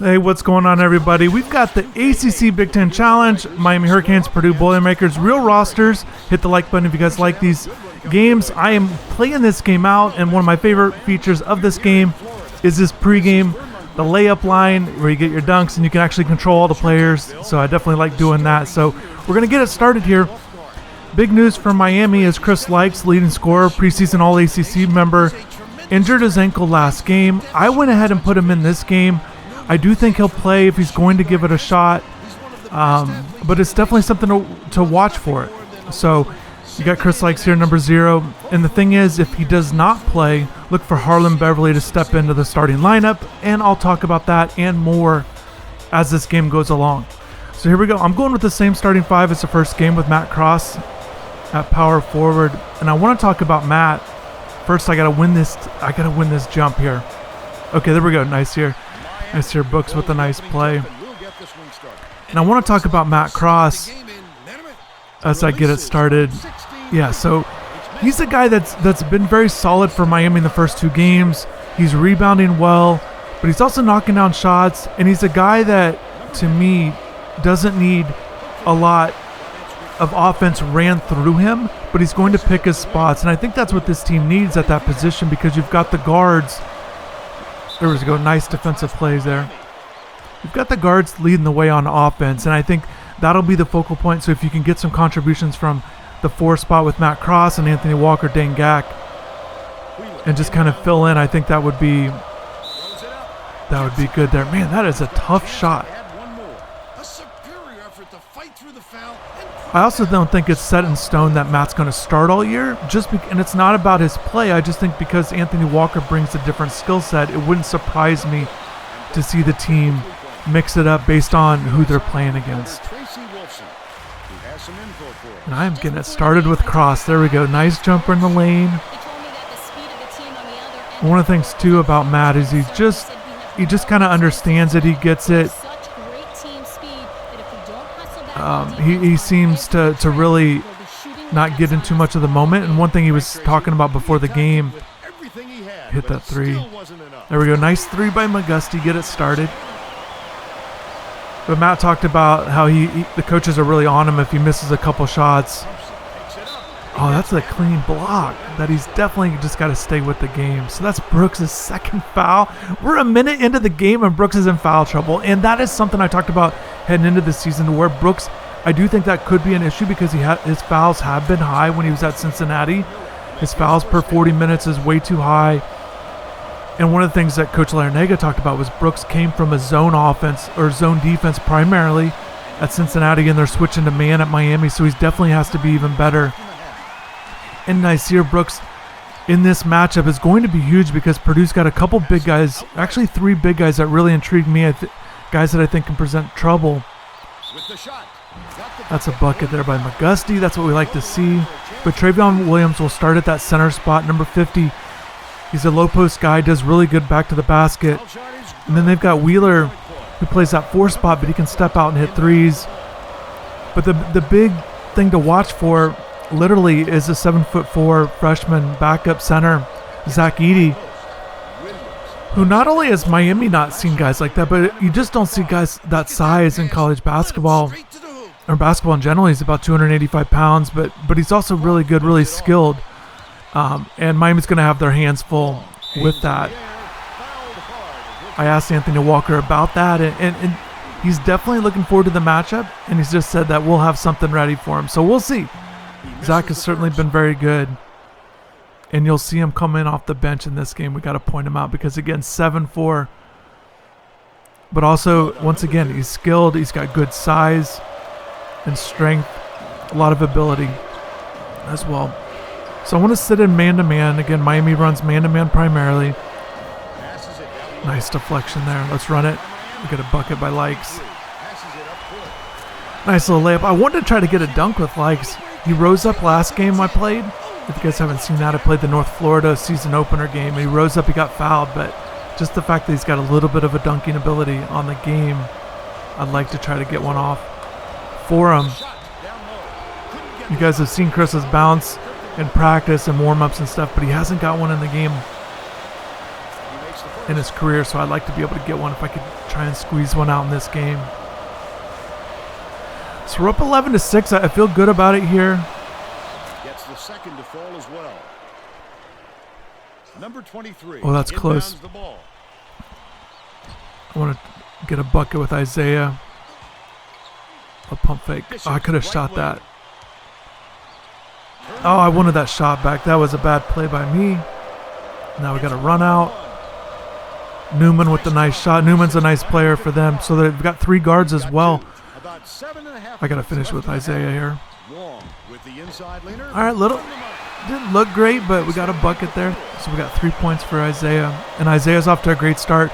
Hey, what's going on, everybody? We've got the ACC-Big Ten Challenge, Miami Hurricanes, Purdue Boilermakers, real rosters. Hit the like button if you guys like these games. I am playing this game out, and one of my favorite features of this game is this pregame, the layup line, where you get your dunks and you can actually control all the players. So I definitely like doing that. So we're going to get it started here. Big news from Miami is Chris Lykes, leading scorer, preseason All-ACC member, injured his ankle last game. I went ahead and put him in this game. I do think he'll play if he's going to give it a shot, but it's definitely something to watch for it. So you got Chris Lykes here, number 0. And the thing is, if he does not play, look for Harlan Beverly to step into the starting lineup, and I'll talk about that and more as this game goes along. So here we go. I'm going with the same starting 5 as the first game with Matt Cross at power forward, and I want to talk about Matt. First, I gotta win this jump here. Okay, there we go. Nice here. Nice here, Brooks with a nice play. And I want to talk about Matt Cross as I get it started. Yeah, so he's a guy that's been very solid for Miami in the first 2 games. He's rebounding well, but he's also knocking down shots, and he's a guy that, to me, doesn't need a lot of offense ran through him, but he's going to pick his spots, and I think that's what this team needs at that position, because you've got the guards. There we go. Nice defensive plays there. You've got the guards leading the way on offense, and I think that'll be the focal point. So if you can get some contributions from the 4 spot with Matt Cross and Anthony Walker, Dane Gack, and just kind of fill in, I think that would be good there. Man, that is a tough shot. I also don't think it's set in stone that Matt's going to start all year, and it's not about his play. I just think because Anthony Walker brings a different skill set, it wouldn't surprise me to see the team mix it up based on who they're playing against. And I am getting it started with Cross. There we go. Nice jumper in the lane. One of the things, too, about Matt is he just kind of understands it. He gets it. He seems to really not get in too much of the moment. And one thing he was talking about before the game, hit that 3. There we go. Nice 3 by McGusty. Get it started. But Matt talked about how the coaches are really on him if he misses a couple shots. Oh, that's a clean block that he's definitely just got to stay with the game. So that's Brooks' second foul. We're a minute into the game and Brooks is in foul trouble. And that is something I talked about heading into the season, where Brooks, I do think that could be an issue because his fouls have been high when he was at Cincinnati. His fouls per 40 minutes is way too high. And one of the things that Coach Larinaga talked about was Brooks came from a zone offense or zone defense primarily at Cincinnati, and they're switching to man at Miami, so he definitely has to be even better. And Nasir Brooks in this matchup is going to be huge because Purdue's got a couple big guys, actually 3 big guys that really intrigue me, guys that I think can present trouble. That's a bucket there by McGusty. That's what we like to see. But Travion Williams will start at that center spot, number 50. He's a low post guy, does really good back to the basket. And then they've got Wheeler, who plays that 4 spot, but he can step out and hit 3s. But the big thing to watch for literally is a 7'4" freshman backup center, Zach Edey, who not only has Miami not seen guys like that, but you just don't see guys that size in college basketball, or basketball in general. He's about 285 pounds, but he's also really good, really skilled. And Miami's going to have their hands full with that. I asked Anthony Walker about that, and he's definitely looking forward to the matchup, and he's just said that we'll have something ready for him. So we'll see. Zach has certainly been very good, and you'll see him come in off the bench in this game. We got to point him out because, again, 7'4", but also, once again, he's skilled. He's got good size and strength, a lot of ability as well. So I want to sit in man-to-man. Again, Miami runs man-to-man primarily. Nice deflection there. Let's run it. We get a bucket by Lykes. Nice little layup. I wanted to try to get a dunk with Lykes. He rose up last game I played. If you guys haven't seen that, I played the North Florida season opener game. He rose up, he got fouled, but just the fact that he's got a little bit of a dunking ability on the game, I'd like to try to get one off for him. You guys have seen Chris's bounce in practice and warm-ups and stuff, but he hasn't got one in the game. in his career, so I'd like to be able to get one if I could try and squeeze one out in this game. So we're up 11-6. I feel good about it here. Gets the second to fall as well. Number 23. Oh, that's close. I want to get a bucket with Isaiah. A pump fake. Oh, I could have shot that. Oh, I wanted that shot back. That was a bad play by me. Now we got to run out. Newman with the nice shot. Newman's a nice player for them. So they've got 3 guards as well. I got to finish with Isaiah here. All right, didn't look great, but we got a bucket there. So we got 3 points for Isaiah. And Isaiah's off to a great start.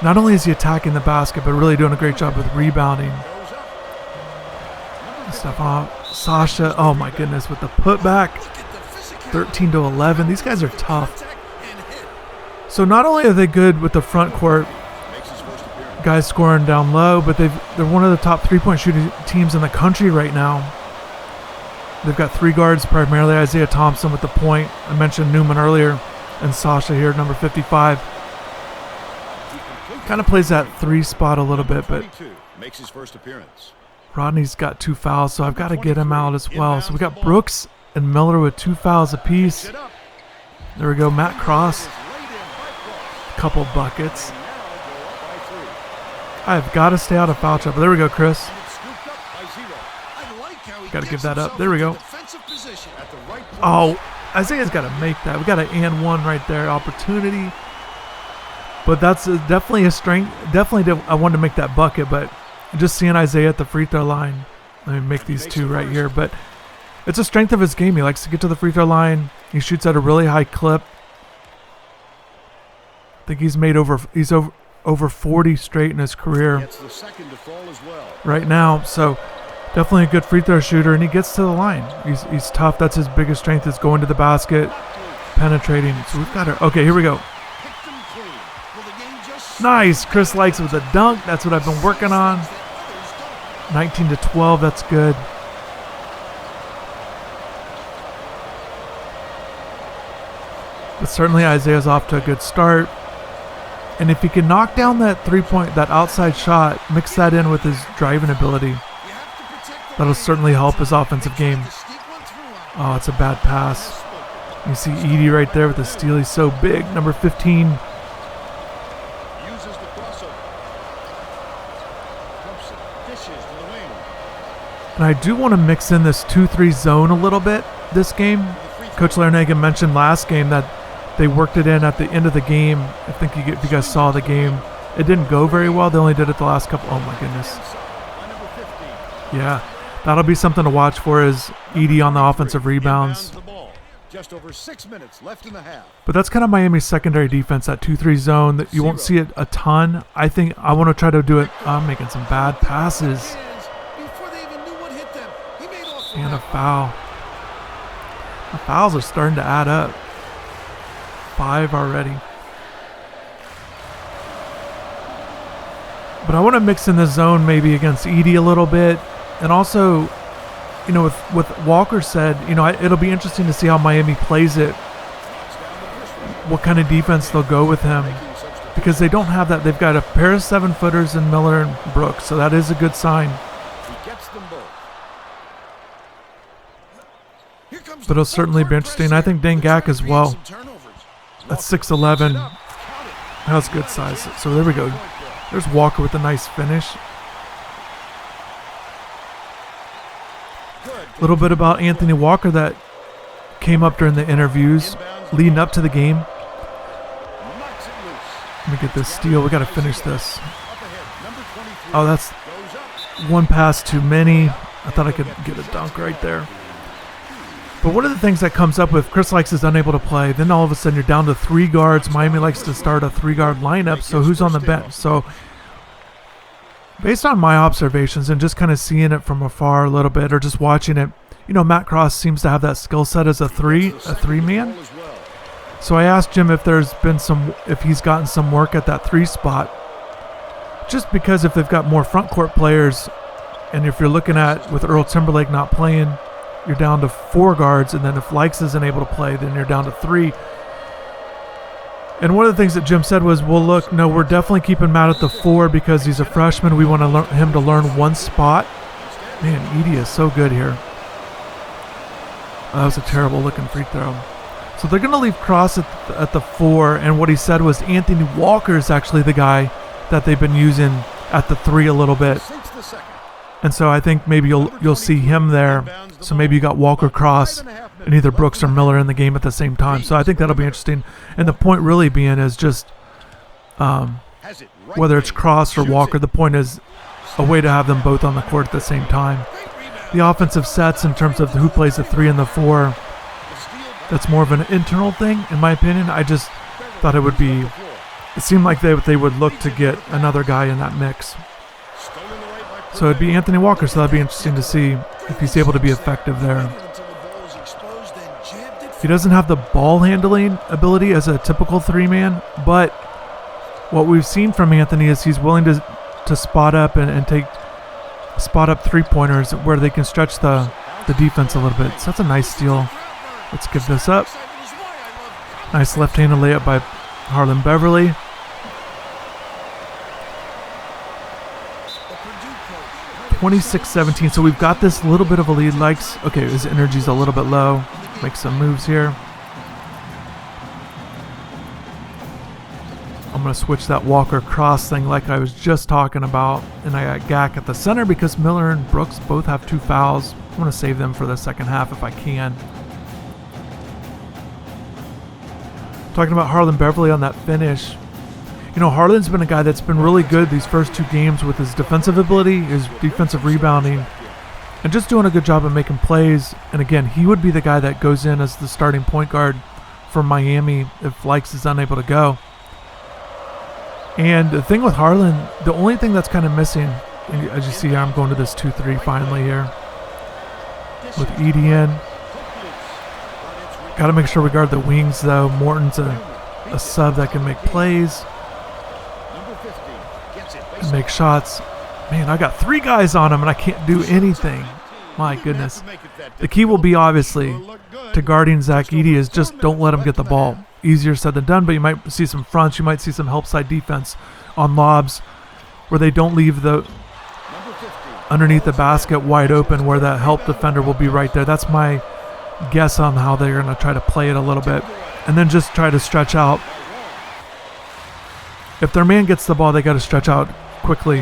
Not only is he attacking the basket, but really doing a great job with rebounding. Stephon, Sasha, oh my goodness, with the putback. 13-11. These guys are tough. So not only are they good with the front court, guys scoring down low, but they're one of the top 3-point shooting teams in the country right now. They've got 3 guards, primarily Isaiah Thompson with the point. I mentioned Newman earlier, and Sasha here, number 55. Kind of plays that 3 spot a little bit, but makes his first appearance. Rodney's got 2 fouls, so I've got to get him out as well. So we got Brooks and Miller with 2 fouls apiece. There we go, Matt Cross. Couple buckets. I've got to stay out of foul trouble. There we go, Chris. Got to give that up. There we go. Oh, Isaiah's got to make that. We got an and one right there, opportunity. But that's definitely a strength. Definitely, I wanted to make that bucket, but just seeing Isaiah at the free throw line. Let me make these 2 right here. But it's a strength of his game. He likes to get to the free throw line. He shoots at a really high clip. I think he's over 40 straight in his career right now. So definitely a good free throw shooter, and he gets to the line. He's tough. That's his biggest strength, is going to the basket, penetrating. So we've got her. Okay, here we go. Nice. Chris likes with a dunk. That's what I've been working on. 19-12. That's good. But certainly Isaiah's off to a good start. And if he can knock down that 3-point, that outside shot, mix that in with his driving ability, that'll certainly help his offensive game. Oh, it's a bad pass. You see Edie right there with the steal. He's so big. Number 15. And I do want to mix in this 2-3 zone a little bit this game. Coach Larinaga mentioned last game that they worked it in at the end of the game. I think if you guys saw the game, it didn't go very well. They only did it the last couple. Oh my goodness. Yeah, that'll be something to watch for, is Edie on the offensive rebounds. Just over 6 minutes left in the half. But that's kind of Miami's secondary defense, that 2-3 zone. That you won't see it a ton. I think I want to try to do it. I'm making some bad passes. And a foul. The fouls are starting to add up. 5 already. But I want to mix in the zone maybe against Edie a little bit. And also, you know, with Walker said, you know, it'll be interesting to see how Miami plays it. What kind of defense they'll go with him. Because they don't have that. They've got a pair of 7-footers in Miller and Brooks. So that is a good sign. But it'll certainly be interesting. I think Dengak as well. That's 6'11". That was good size. So there we go. There's Walker with a nice finish. A little bit about Anthony Walker that came up during the interviews leading up to the game. Let me get this steal. We got to finish this. Oh, that's one pass too many. I thought I could get a dunk right there. But one of the things that comes up with Chris Likes is unable to play. Then all of a sudden you're down to 3 guards. Miami likes to start a 3-guard lineup. So who's on the bench? So based on my observations and just kind of seeing it from afar a little bit, or just watching it, you know, Matt Cross seems to have that skill set as a three-man. So I asked Jim if he's gotten some work at that 3 spot. Just because if they've got more front court players, and if you're looking at with Earl Timberlake not playing, you're down to 4 guards, and then if Likes isn't able to play, then you're down to 3. And one of the things that Jim said was, well, look, no, we're definitely keeping Matt at the 4 because he's a freshman. We want to him to learn one spot. Man, Edie is so good here. That was a terrible looking free throw. So they're going to leave Cross at the 4, and what he said was Anthony Walker is actually the guy that they've been using at the 3 a little bit. And so I think maybe you'll see him there. So maybe you got Walker, Cross, and either Brooks or Miller in the game at the same time. So I think that'll be interesting. And the point really being is just whether it's Cross or Walker, the point is a way to have them both on the court at the same time. The offensive sets in terms of who plays the 3 and the 4, that's more of an internal thing, in my opinion. I just thought it seemed like they would look to get another guy in that mix. So it'd be Anthony Walker, so that'd be interesting to see if he's able to be effective there. He doesn't have the ball handling ability as a typical 3-man, but what we've seen from Anthony is he's willing to spot up and take spot up 3-pointers where they can stretch the defense a little bit. So that's a nice steal. Let's give this up. Nice left-handed layup by Harlan Beverly. (26-17). So we've got this little bit of a lead. Okay, his energy's a little bit low. Make some moves here. I'm going to switch that Walker Cross thing like I was just talking about. And I got Gak at the center because Miller and Brooks both have 2 fouls. I'm going to save them for the second half if I can. Talking about Harlan Beverly on that finish. You know, Harlan's been a guy that's been really good these first 2 games with his defensive ability, his defensive rebounding, and just doing a good job of making plays. And again, he would be the guy that goes in as the starting point guard for Miami if Likes is unable to go. And the thing with Harlan, the only thing that's kind of missing, and as you see here, I'm going to this 2-3 finally here with Edie in. Got to make sure we guard the wings though. Morton's a sub that can make plays and make shots. Man, I got 3 guys on him and I can't do anything. My goodness. The key will be obviously to guarding Zach Edey is just don't let him get the ball. Easier said than done, but you might see some fronts. You might see some help side defense on lobs where they don't leave the underneath the basket wide open where that help defender will be right there. That's my guess on how they're going to try to play it a little bit. And then just try to stretch out. If their man gets the ball, they got to stretch out quickly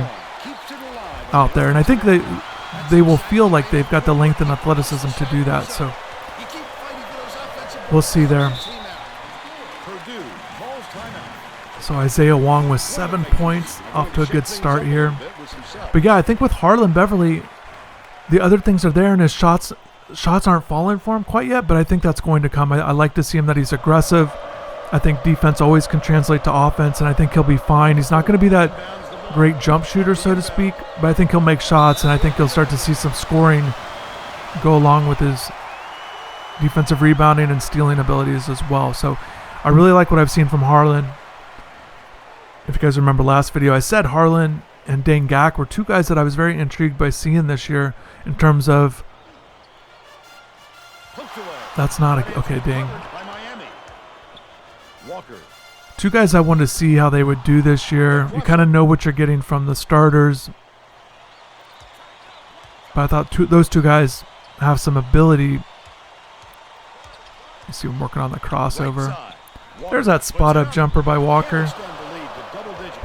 out there. And I think they will feel like they've got the length and athleticism to do that. So we'll see there. So Isaiah Wong with 7 points, off to a good start here. But yeah, I think with Harlan Beverly, the other things are there, and his shots aren't falling for him quite yet, but I think that's going to come. I like to see him that he's aggressive. I think defense always can translate to offense, and I think he'll be fine. He's not going to be that great jump shooter, so to speak, but I think he'll make shots, and I think he'll start to see some scoring go along with his defensive rebounding and stealing abilities as well. So I really like what I've seen from Harlan. If you guys remember last video, I said Harlan and Dane Gak were 2 guys that I was very intrigued by seeing this year in terms of that's not a, okay, dang. 2 guys I wanted to see how they would do this year. You kind of know what you're getting from the starters. But I thought those 2 guys have some ability. You see I'm working on the crossover. There's that spot-up jumper by Walker.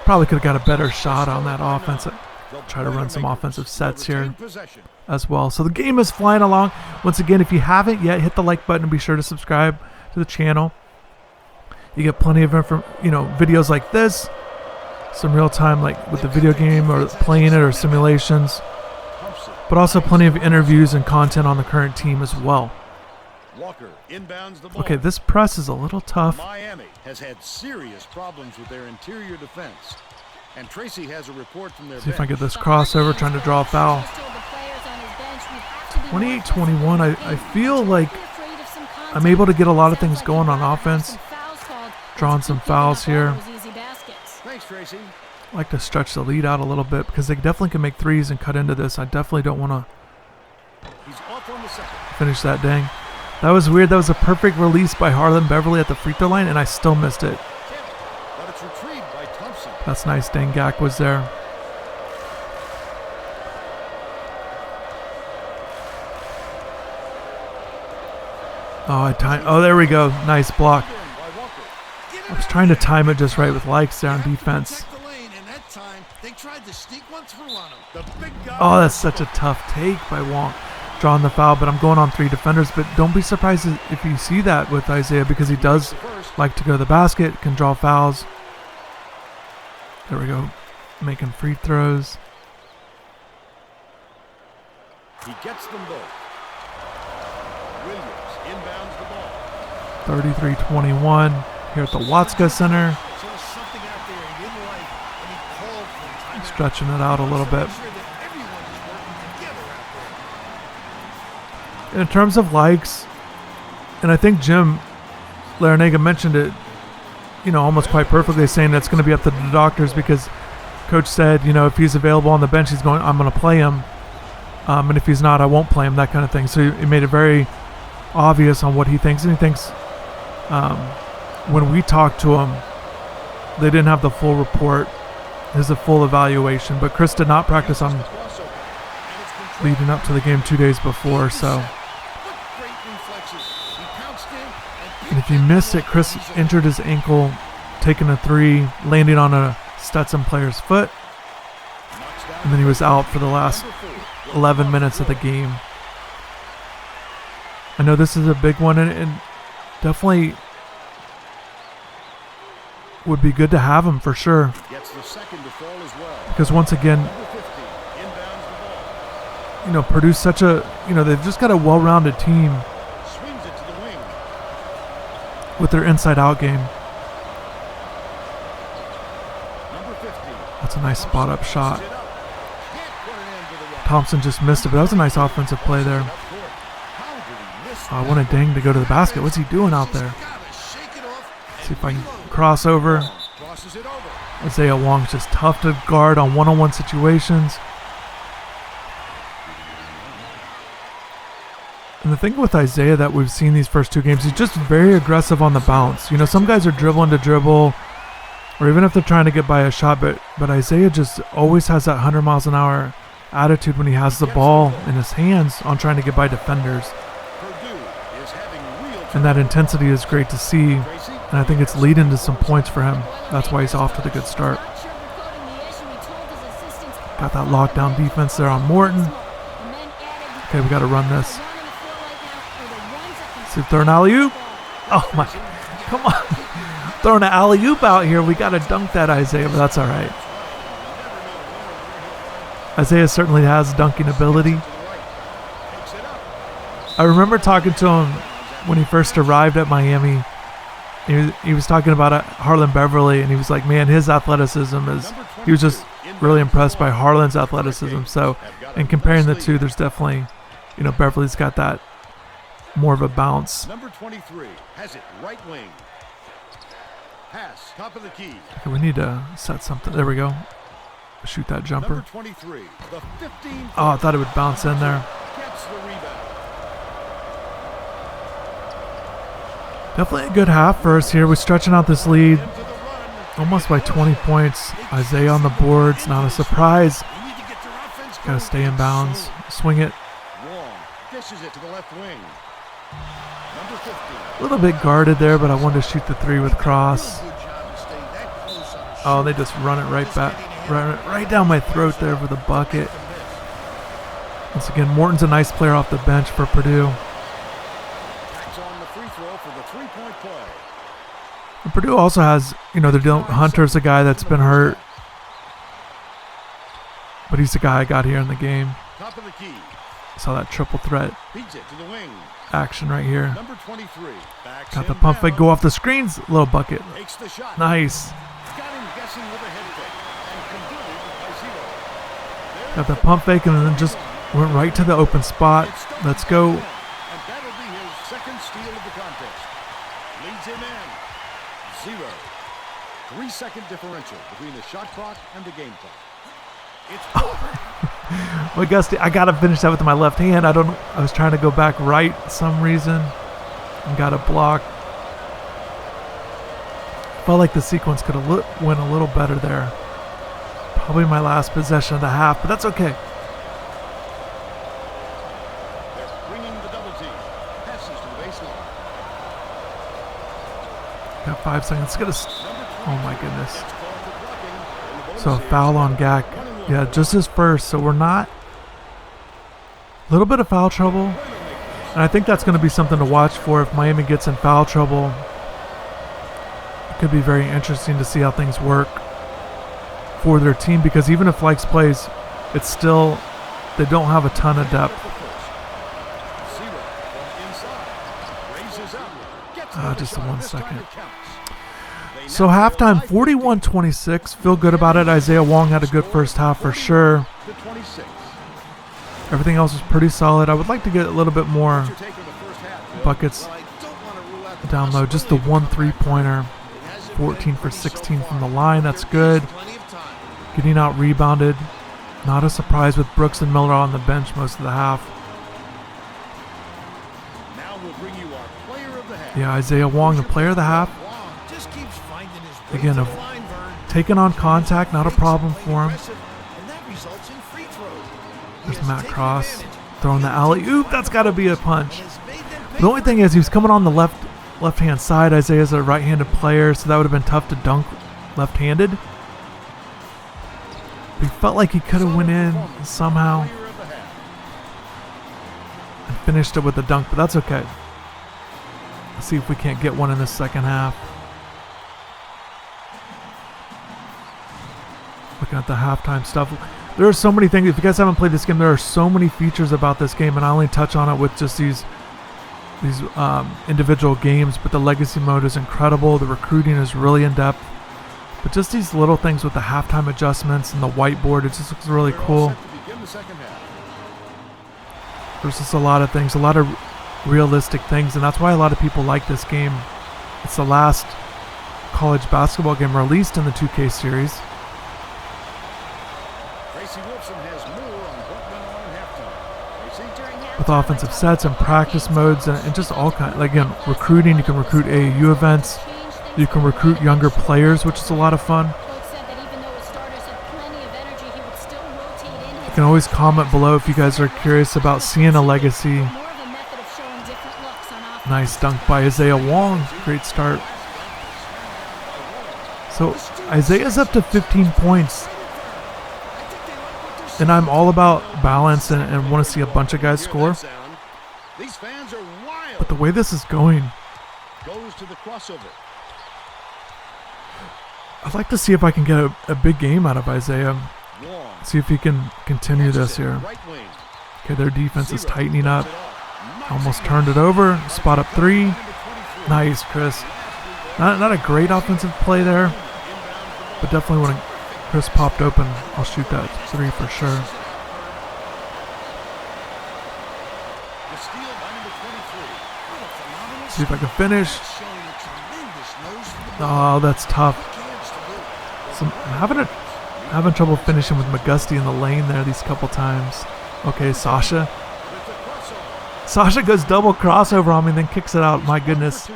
Probably could have got a better shot on that offense. Try to run some offensive sets here as well. So the game is flying along. Once again, if you haven't yet, hit the like button and be sure to subscribe to the channel. You get plenty of videos like this, some real time like with the video game or playing it or simulations, but also plenty of interviews and content on the current team as well. Okay, this press is a little tough. Miami has had serious problems with their interior defense. And Tracy has a report from their See if I get this crossover, trying to draw a foul. 28-21, I feel like I'm able to get a lot of things going on offense. Drawing some fouls here. Thanks, Tracy. I like to stretch the lead out a little bit because they definitely can make threes and cut into this. I definitely don't want to finish that, dang. That was weird. That was a perfect release by Harlan Beverly at the free throw line, and I still missed it. That's nice. Dangak was there. Oh, there we go. Nice block. I was trying to time it just right with likes there on defense. Oh, that's such a tough take by Wonk. Drawing the foul, but I'm going on 3 defenders. But don't be surprised if you see that with Isaiah, because he does like to go to the basket, can draw fouls. There we go. Making free throws. He gets them both. Williams inbounds the ball. 33-21 here at the Watzka Center. Stretching it out a little bit. In terms of likes, and I think Jim Larinaga mentioned it, almost quite perfectly, saying that's going to be up to the doctors, because coach said, if he's available on the bench, I'm going to play him. And if he's not, I won't play him, that kind of thing. So he made it very obvious on what he thinks. And he thinks when we talked to him, they didn't have the full report, his full evaluation. But Chris did not practice on leading up to the game 2 days before. So, and if you missed it, Chris injured his ankle, taking a 3, landing on a Stetson player's foot. And then he was out for the last 11 minutes of the game. I know this is a big one, and definitely would be good to have him for sure. Because once again, Purdue's such a, they've just got a well-rounded team with their inside-out game. That's a nice spot-up shot. Thompson just missed it, but that was a nice offensive play there. I wanted Dang to go to the basket. What's he doing out there? See if I can cross over. Isaiah Wong's just tough to guard on one-on-one situations. And the thing with Isaiah that we've seen these first 2 games, he's just very aggressive on the bounce. Some guys are dribbling to dribble, or even if they're trying to get by a shot, but Isaiah just always has that 100 miles an hour attitude when he has the ball in his hands on trying to get by defenders. And that intensity is great to see, and I think it's leading to some points for him. That's why he's off to the good start. Got that lockdown defense there on Morton. Okay, we got to run this. See if they're an alley-oop. Oh my, come on. Throwing an alley-oop out here. We got to dunk that, Isaiah, but that's all right. Isaiah certainly has dunking ability. I remember talking to him when he first arrived at Miami. He was talking about Harlan Beverly, and he was like, man, his athleticism is, he was just really impressed by Harlan's athleticism. So, and comparing the two, there's definitely, Beverly's got that more of a bounce. Number 23 has it right wing. Pass, top of the key. Okay, we need to set something. There we go. Shoot that jumper. Number 23, the 15. Oh, I thought it would bounce in there. Gets the rebound. Definitely a good half for us here. We're stretching out this lead almost by 20 points. Isaiah on the boards, not a surprise. Got to stay in bounds. Swing it. Wong dishes it to the left wing. Number 15. A little bit guarded there, but I wanted to shoot the 3 with cross. Oh, they just run it right back. Right down my throat there for the bucket. Once again, Morton's a nice player off the bench for Purdue. And Purdue also has, Hunter's a guy that's been hurt. But he's the guy I got here in the game. Top of the key. Saw that triple threat action right here. Number 23. Got the pump fake, go off the screens, little bucket. Nice. Got the pump fake and then just went right to the open spot. Let's go. And that'll be his second steal of the contest. Leads him in 0. 3-second differential between the shot clock and the game clock. Well, Gusty, I gotta finish that with my left hand. I was trying to go back right for some reason and got a block. Felt like the sequence could have went a little better there. Probably my last possession of the half, but that's okay. They're bringing the double team. Passes to the baseline. Got 5 seconds. Oh my goodness. So a foul on Gak. Yeah, just his first. So we're not. A little bit of foul trouble. And I think that's going to be something to watch for if Miami gets in foul trouble. It could be very interesting to see how things work for their team, because even if Likes plays, it's still, they don't have a ton of depth. Just 1 second. So halftime, 41-26. Feel good about it. Isaiah Wong had a good first half for sure. Everything else was pretty solid. I would like to get a little bit more buckets down low. Just the 1 3-pointer. 14 for 16 from the line. That's good. Getting out rebounded. Not a surprise with Brooks and Miller on the bench most of the half. Yeah, Isaiah Wong, the player of the half. Again, taking on contact, not a problem for him. There's Matt Cross throwing the alley-oop. That's got to be a punch. The only thing is he was coming on the left-hand side. Isaiah's a right-handed player, so that would have been tough to dunk left-handed. He felt like he could have went in somehow and finished it with a dunk, but that's okay. Let's see if we can't get one in the second half. Looking at the halftime stuff. There are so many things. If you guys haven't played this game, there are so many features about this game, and I only touch on it with just these individual games, but the legacy mode is incredible. The recruiting is really in-depth. But just these little things with the halftime adjustments and the whiteboard, it just looks really cool. There's just a lot of things, a lot of realistic things, and that's why a lot of people like this game. It's the last college basketball game released in the 2K series. With offensive sets and practice modes and just all kinds. Like, again, recruiting, you can recruit AAU events. You can recruit younger players, which is a lot of fun. You can always comment below if you guys are curious about seeing a legacy. Nice dunk by Isaiah Wong. Great start. So Isaiah's up to 15 points. And I'm all about balance and want to see a bunch of guys score. But the way this is going, I'd like to see if I can get a big game out of Isaiah. See if he can continue this here. Okay, their defense is tightening up. Almost turned it over. Spot up 3. Nice, Chris. Not a great offensive play there, but definitely when Chris popped open, I'll shoot that 3 for sure. See if I can finish. Oh, that's tough. So I'm having trouble finishing with McGusty in the lane there these couple times. Okay, Sasha. Sasha goes double crossover on me and then kicks it out. My goodness.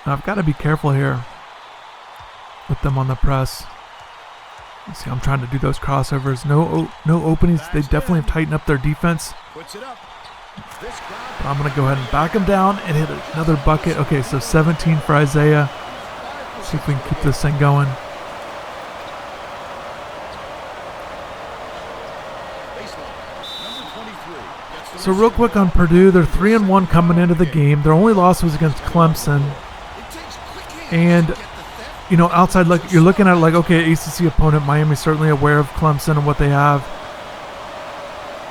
Now I've got to be careful here with them on the press. Let's see, I'm trying to do those crossovers. No openings. They definitely have tightened up their defense. But I'm going to go ahead and back them down and hit another bucket. Okay, so 17 for Isaiah. See if we can keep this thing going. So real quick on Purdue, they're 3-1 coming into the game. Their only loss was against Clemson. And, you know, outside, like, you're looking at it like, okay, ACC opponent, Miami's certainly aware of Clemson and what they have.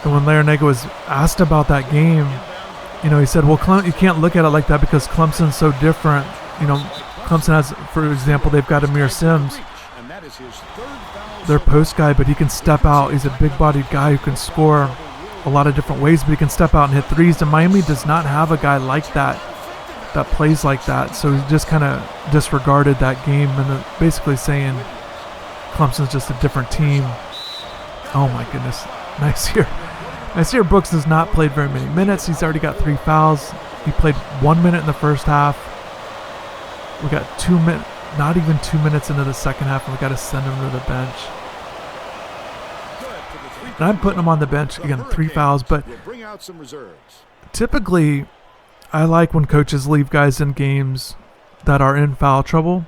And when Larinaga was asked about that game, you know, he said, well, you can't look at it like that because Clemson's so different. You know, Clemson has, for example, they've got Amir Sims, their post guy, but he can step out. He's a big-bodied guy who can score a lot of different ways, but he can step out and hit threes. And Miami does not have a guy like that plays like that. So he just kind of disregarded that game and basically saying Clemson's just a different team. Oh my goodness. Nice here. Nice here. Brooks has not played very many minutes. He's already got 3 fouls. He played 1 minute in the first half. We got not even 2 minutes into the second half, and we got to send him to the bench. And I'm putting him on the bench again. 3 fouls, but typically, I like when coaches leave guys in games that are in foul trouble.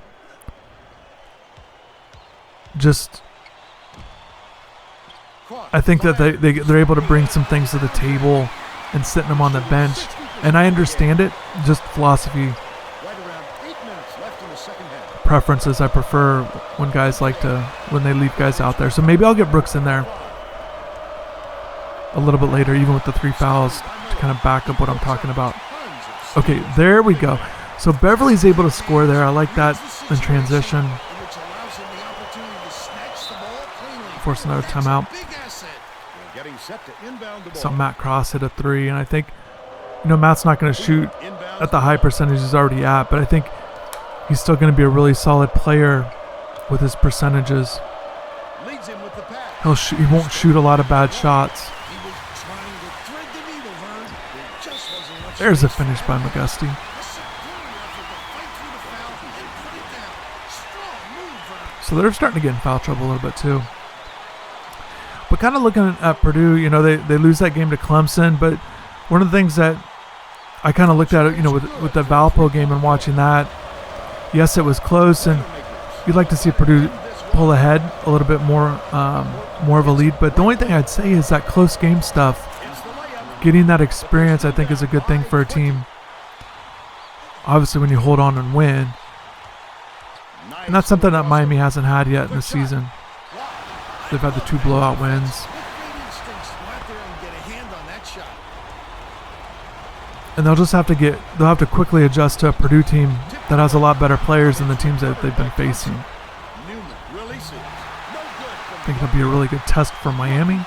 I think that they're able to bring some things to the table and sitting them on the bench. And I understand it, just philosophy. Preferences, I prefer when they leave guys out there. So maybe I'll get Brooks in there a little bit later, even with the 3 fouls, to kind of back up what I'm talking about. Okay, there we go. So Beverly's able to score there. I like that in transition. Force another timeout. So Matt Cross hit a 3, and I think, Matt's not going to shoot at the high percentage he's already at, but I think he's still going to be a really solid player with his percentages. He won't shoot a lot of bad shots. There's a finish by McGusty. So they're starting to get in foul trouble a little bit too. But kind of looking at Purdue, they lose that game to Clemson. But one of the things that I kind of looked at, with the Valpo game and watching that, yes, it was close, and you'd like to see Purdue pull ahead a little bit more of a lead. But the only thing I'd say is that close game stuff, getting that experience, I think, is a good thing for a team. Obviously, when you hold on and win. And that's something that Miami hasn't had yet in the season. They've had the 2 blowout wins. And they'll have to quickly adjust to a Purdue team that has a lot better players than the teams that they've been facing. I think it'll be a really good test for Miami.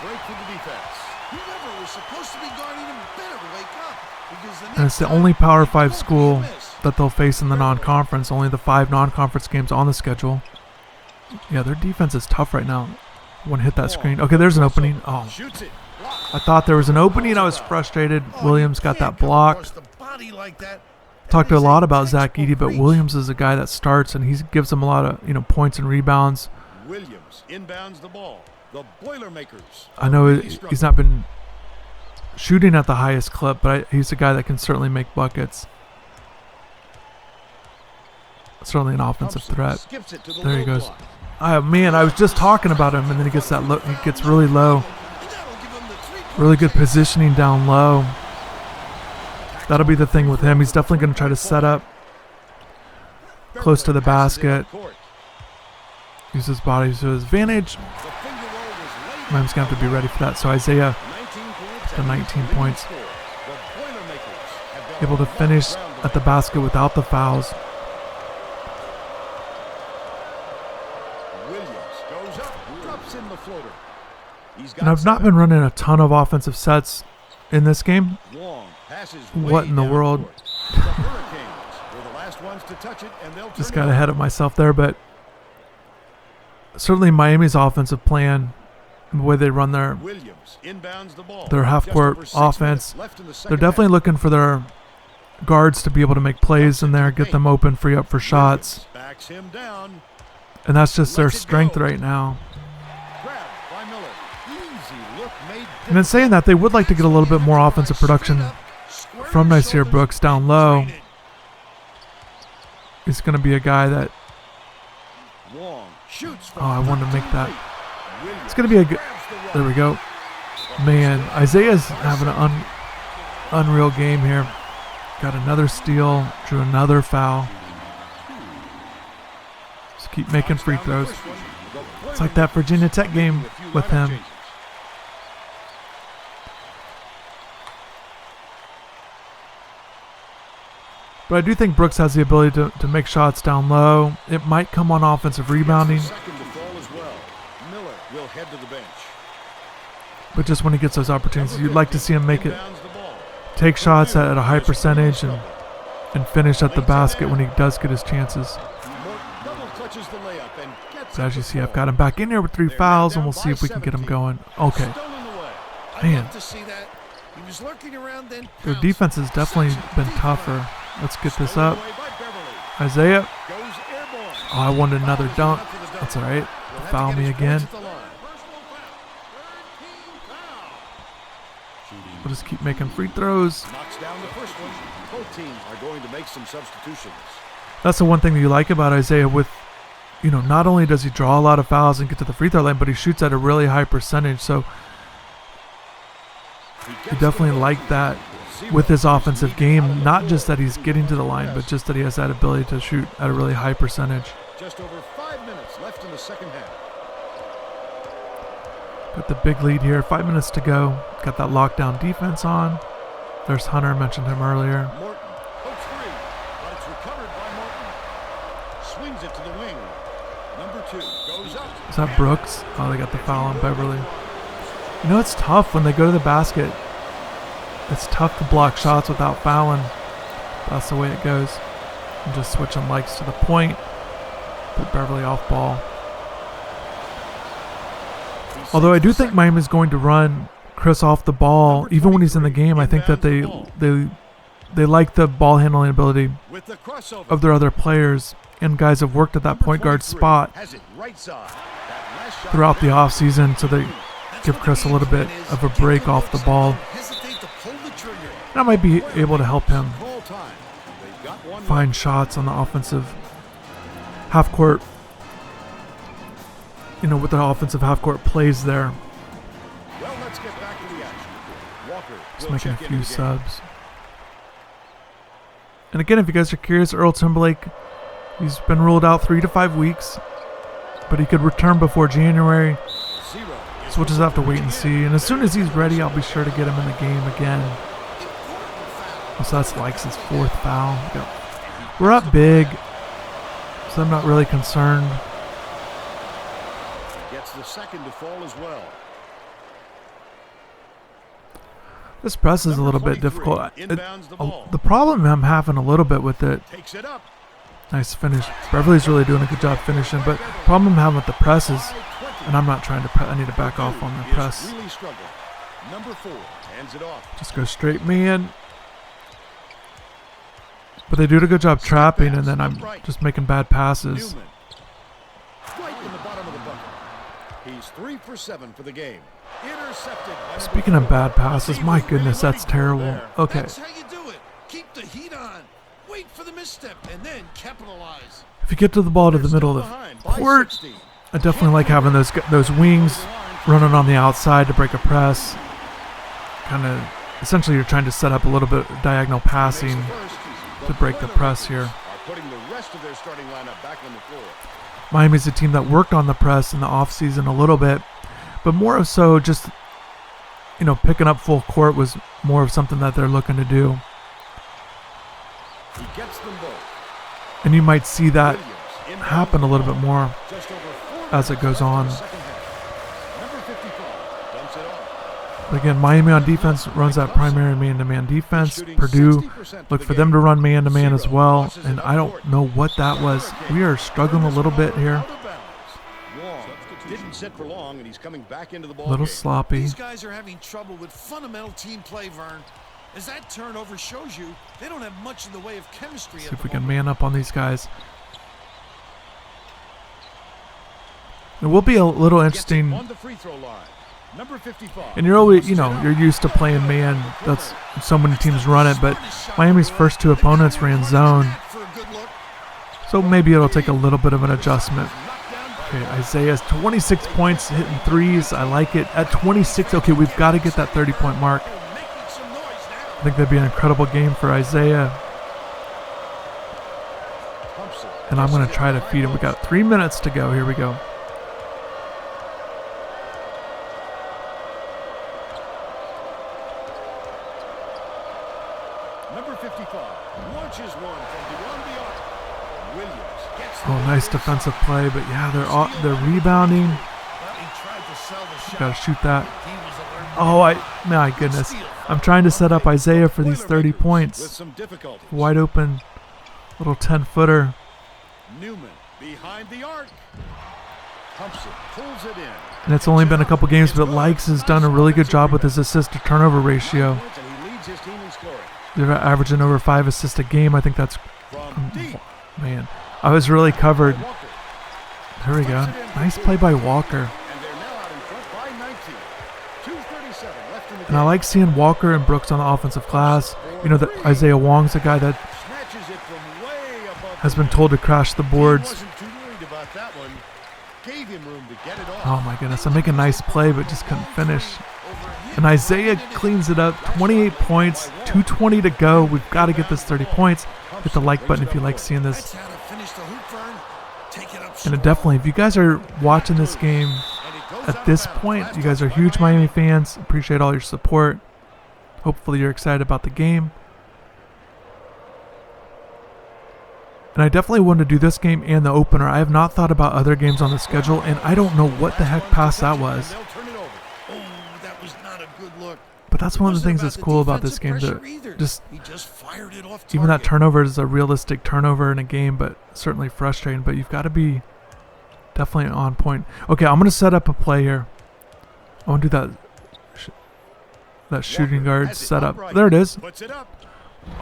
And it's the only Power 5 school that they'll face in the non-conference. Only the 5 non-conference games on the schedule. Yeah, their defense is tough right now. One hit that screen. Okay, there's an opening. Oh, I thought there was an opening. I was frustrated. Williams got that blocked. Talked a lot about Zach Edey, but Williams is a guy that starts, and he gives them a lot of points and rebounds. Williams inbounds the ball. The Boilermakers. I know he's not been shooting at the highest clip, but he's a guy that can certainly make buckets. Certainly an offensive threat. There he goes. Oh man, I was just talking about him, and then he gets that low. He gets really low. Really good positioning down low. That'll be the thing with him. He's definitely going to try to set up close to the basket. Use his body to his advantage. Miami's going to have to be ready for that. So Isaiah, the 19 points. Able to finish at the basket without the fouls. And I've not been running a ton of offensive sets in this game. What in the world? Just got ahead of myself there, but certainly Miami's offensive plan, the way they run their half-court offense, they're definitely looking for their guards to be able to make plays in there, get them open, free up for shots. And that's just their strength right now. And in saying that, they would like to get a little bit more offensive production from Nasir Brooks down low. He's going to be a guy that... Oh, I wanted to make that. It's going to be a good... There we go. Man, Isaiah's having an unreal game here. Got another steal, drew another foul. Just keep making free throws. It's like that Virginia Tech game with him. But I do think Brooks has the ability to make shots down low. It might come on offensive rebounding. But just when he gets those opportunities, you'd like to see him take shots at a high percentage and finish at the basket when he does get his chances. So as you see, I've got him back in here with 3 fouls, and we'll see if we can get him going. Okay. Man. Their defense has definitely been tougher. Let's get this up. Isaiah. Oh, I wanted another dunk. That's all right. Foul me again. We'll just keep making free throws. Knocks down the first one. Both teams are going to make some substitutions. That's the one thing that you like about Isaiah with, not only does he draw a lot of fouls and get to the free throw line, but he shoots at a really high percentage. So you definitely like that with his offensive game. Not just that he's getting to the line, but just that he has that ability to shoot at a really high percentage. Just over 5 minutes left in the second half. Got the big lead here. 5 minutes to go. Got that lockdown defense on. There's Hunter. Mentioned him earlier. Morton hooks three, but it's recovered by Morton. Swings it to the wing. Number 2 goes up. Is that Brooks? Oh, they got the foul on Beverly. It's tough when they go to the basket. It's tough to block shots without fouling. That's the way it goes. And just switching legs to the point. Put Beverly off ball. Although I do think Miami's going to run Chris off the ball, even when he's in the game. I think that they like the ball handling ability of their other players, and guys have worked at that point guard spot throughout the offseason, so they give Chris a little bit of a break off the ball. That might be able to help him find shots on the offensive half court. With the offensive half court plays there. Well, let's get back to the action. Walker just making a few subs. And again, if you guys are curious, Earl Timberlake, he's been ruled out 3 to 5 weeks, but he could return before January. So we'll just have to wait and see. And as soon as he's ready, I'll be sure to get him in the game again. So that's Likes his 4th foul. We're up big, so I'm not really concerned. Gets the second to fall as well. This press is a little bit difficult. The problem I'm having a little bit with it. Takes it up. Nice finish. Beverly's really doing a good job finishing, but the problem I'm having with the press is, and I'm not trying to I need to back off on the press. Really struggling. Number 4 hands it off. Just go straight man. But they do a good job trapping, and then I'm just making bad passes. Newman. Right in the bottom of the bucket. He's 3 for 7 for the game. Intercepted. Speaking of bad passes, my goodness, that's terrible. Okay. That's how you do it. Keep the heat on. Wait for the misstep and then capitalize. If you get to the ball to the middle of the court, I definitely like having those wings running on the outside to break a press. Kind of, essentially, you're trying to set up a little bit of diagonal passing to break the press here. Putting the rest of their starting lineup back on the floor. Miami's a team that worked on the press in the offseason a little bit, but more so just, picking up full court was more of something that they're looking to do. He gets them both. And you might see that happen a little bit more as it goes on. Number 55 dumps it off. But again, Miami on defense runs that primary man-to-man defense. Purdue, look for them to run man-to-man as well. And I don't know what that was. We are struggling a little bit here. Didn't sit for long, and he's coming back into the ball. A little game. sloppy. These guys are having trouble with fundamental team play, Vern. As that turnover shows you, they don't have much in the way of chemistry. See if we can man up on these guys. It will be a little interesting. On the free throw line. Number 55. And you're always, you're used to playing man. That's so many teams run it, but Miami's first 2 opponents ran zone. So maybe it'll take a little bit of an adjustment. Okay, Isaiah's 26 points, hitting threes. I like it. At 26, okay, we've got to get that 30-point mark. I think that'd be an incredible game for Isaiah. And I'm going to try to feed him. We got 3 minutes to go. Here we go. Number 55 launches one from beyond the arc. Williams gets Oh, nice defensive play, but yeah, they're rebounding. Got to shoot that. Oh, my goodness. I'm trying to set up Isaiah for these 30 with points. some difficulty. Wide open little 10-footer. Newman behind the arc. Pumps it, pulls it in. And it's only been a couple games, but Likes has done a really good job with his assist-to-turnover ratio. And he leads his team in scoring. They're averaging over 5 assists a game. I think that's... From deep. Man, I was really covered. Walker There we go. Nice play by Walker. And they're now out in front by 19. 2:37 left in the game. And I like seeing Walker and Brooks on the offensive glass. You know that Isaiah Wong's a guy that Snatches it from way above has the been told to crash the boards. Wasn't too worried about that one. Gave him room to get it off. Oh my goodness, I make a nice play but just couldn't finish. And Isaiah cleans it up, 28 points, 2:20 to go. We've got to get this 30 points. Hit the like button if you like seeing this. That's how to finish the hoop, Vern. Take it up And strong. definitely, if you guys are watching this game at this point, you guys are huge Miami fans. Appreciate all your support. Hopefully you're excited about the game. And I definitely wanted to do this game and the opener. I have not thought about other games on the schedule, and I don't know what the heck pass that was. They'll turn it over. Oh, that was not a good look. But that's one of the Wasn't things that's the cool about this defensive game. pressure either. Just He just fired it off even that target. turnover is a realistic turnover in a game, but certainly frustrating. But you've got to be definitely on point. Okay, I'm going to set up a play here. I want to do that shooting guard has it setup. upright. There it is. Puts it up.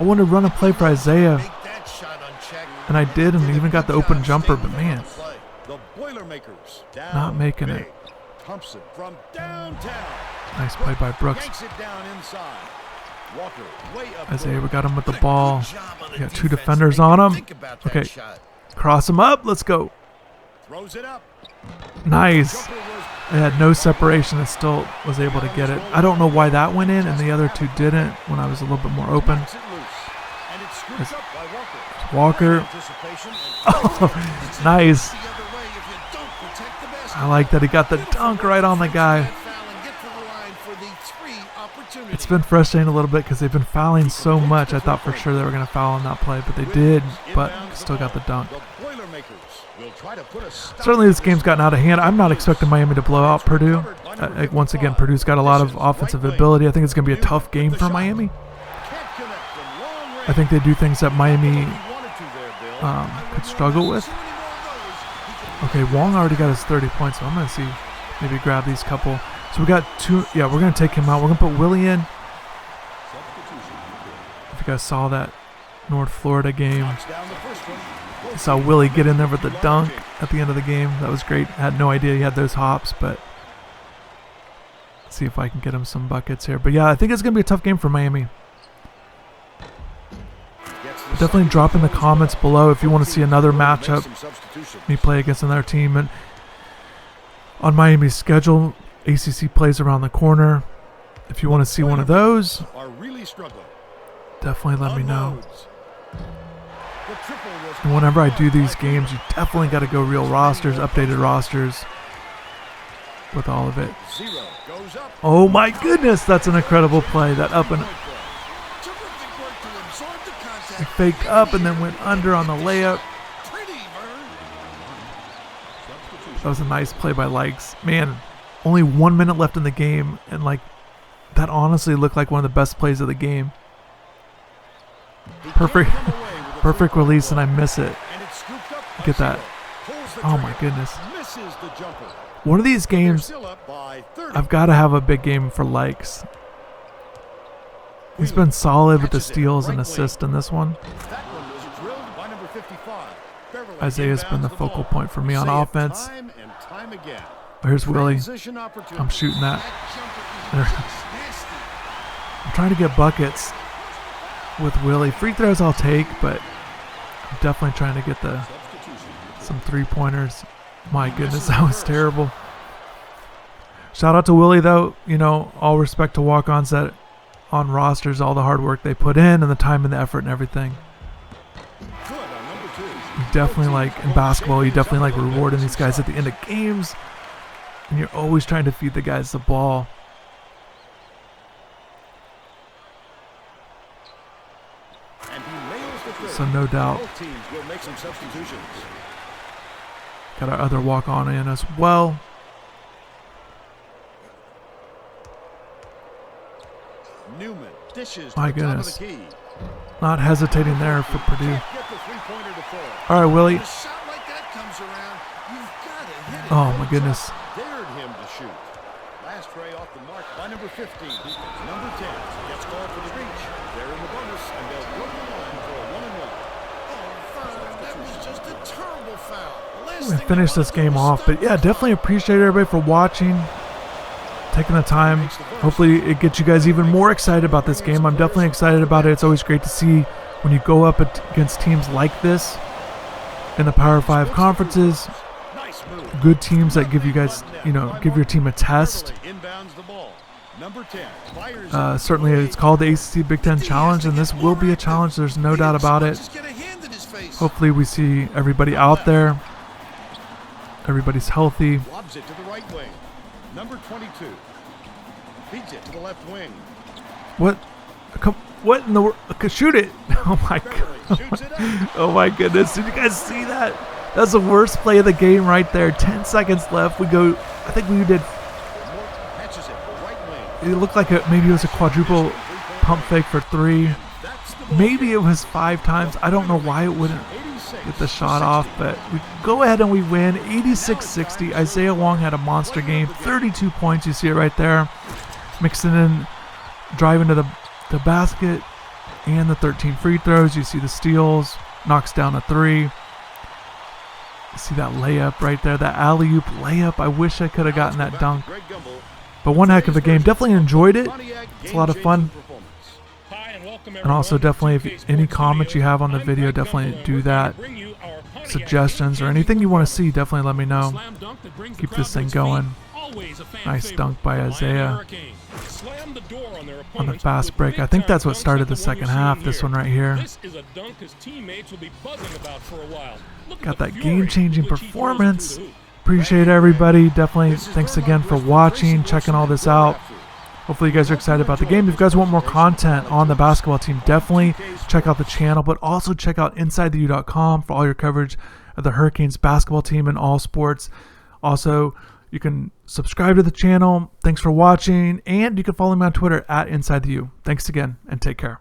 I want to run a play for Isaiah, Make that shot unchecked. and I did, and even got the open jumper. But man, The Boilermakers down not making big. it. Thompson from downtown. Nice play by Brooks. Yanks it down inside. Walker way up. Isaiah, we got him with the What a ball. good job on the We got two defense defenders to make on him him. think about that Okay. shot. Cross him up. Let's go. Throws it up. Nice. Jumper was I had no separation and still was able to get it. I don't know why that went in and the other two didn't when I was a little bit more open. knocks it loose. And it's scooped It's- up by Walker. Walker. Anticipation and Oh, nice. The other way if you don't protect the basket. I like that he got the dunk right on the guy. Foul and get to the line for the three opportunity. It's been frustrating a little bit because they've been fouling so much. I thought for sure they were going to foul on that play, but they did, but still got the dunk. the Boilermakers will try to put a stop Certainly this to game's gotten out of hand. I'm not expecting Miami to blow out Purdue. Once again, Purdue's got a lot of offensive ability. I think it's going to be a tough game for Miami. Can't connect from long range. I think they do things that Miami He wanted to there, Bill. could struggle with. Okay, Wong already got his 30 points, so I'm going to see, maybe grab these couple. So we got two. Yeah, we're going to take him out. We're going to put Willie in. If you guys saw that North Florida game, Knocks down the first one. I saw Willie get in there with the dunk at the end of the game. That was great. Had no idea he had those hops, but let's see if I can get him some buckets here. But yeah, I think it's going to be a tough game for Miami. Gets the Definitely drop in the comments below if you want to see another matchup, Some substitutions. me play against another team. And on Miami's schedule, ACC plays around the corner. If you want to see one of those, Are really struggling. definitely let me know. Unloads. The triple was And whenever I do these games, you definitely got to go real rosters, updated rosters with all of it. 0 goes up. Oh my goodness, that's an incredible play. That up and Terrific work to absorb the contact. he faked up and then went under on the layup. Pretty, Vern. That was a nice play by Likes. Man, only 1 minute left in the game, and like that honestly looked like one of the best plays of the game. He Perfect, can't come away with a perfect three-point release, and I ball. miss it. And it's scooped up by Get that. Zero. Pulls the Oh my trigger. goodness. Misses the jumper. One of these They're games, still up by 30. I've got to have a big game for Likes. He's been solid with the steals and assists in this one. That one was drilled by number 55. Beverly Isaiah's been the inbounds focal ball. point for me on Say it offense. Time and time again. Here's Willie. Transition opportunity. I'm shooting that. That jumper is just nasty. I'm trying to get buckets with Willie. Free throws I'll take, but I'm definitely trying to get some three-pointers. My goodness, that was terrible. Shout out to Willie, though. You know, all respect to walk-ons that on rosters, all the hard work they put in and the time and the effort and everything. Good on number 2. You definitely like, in basketball, you definitely like rewarding these guys at the end of games. And you're always trying to feed the guys the ball. And he nails the third. So no doubt. Both teams will make some substitutions. Got our other walk-on in as well. Newman dishes to My the top of goodness. the key. Not hesitating there for Purdue. Can't get the three-pointer to fall. All right, Willie. When a shot like that comes around, you've got to hit it. Oh, my goodness. Dared him to shoot. Last tray off the mark by number 15. Number 10 gets called for the reach. They're in the bonus, and they'll go to the line for a 1-and-1. Oh, Vern, that was just a terrible foul. finish this game off. But yeah, definitely appreciate everybody for watching, taking the time. Hopefully it gets you guys even more excited about this game. I'm definitely excited about it. It's always great to see when you go up against teams like this in the Power 5 conferences. Good teams that give you guys, give your team a test. Certainly it's called the ACC-Big Ten Challenge, and this will be a challenge. There's no doubt about it. Hopefully we see everybody out there. Everybody's healthy. Lobs it to the right wing. Number 22. Feeds it to the left wing. What in the world? Shoot it. Oh my god. Oh my goodness. Did you guys see that? That's the worst play of the game right there. 10 seconds left. We go, I think we did. It looked like maybe it was a quadruple pump fake for 3. Maybe it was 5 times. I don't know why it wouldn't get the shot off, but we go ahead and we win 86-60. Isaiah Wong had a monster game. 32 points. You see it right there. Mixing in, driving to the basket and the 13 free throws. You see the steals. Knocks down a 3. You see that layup right there. That alley-oop layup. I wish I could have gotten that dunk. But one heck of a game. Definitely enjoyed it. It's a lot of fun. And also definitely, if any comments you have on the video, definitely do that. Suggestions or anything you want to see, definitely let me know. Keep this thing going. Nice dunk by Isaiah on the fast break. I think that's what started the second half, this one right here. Got that game-changing performance. Appreciate everybody. Definitely thanks again for watching, checking all this out. Hopefully you guys are excited about the game. If you guys want more content on the basketball team, definitely check out the channel, but also check out InsideTheU.com for all your coverage of the Hurricanes basketball team and all sports. Also, you can subscribe to the channel. Thanks for watching, and you can follow me on Twitter at InsideTheU. Thanks again, and take care.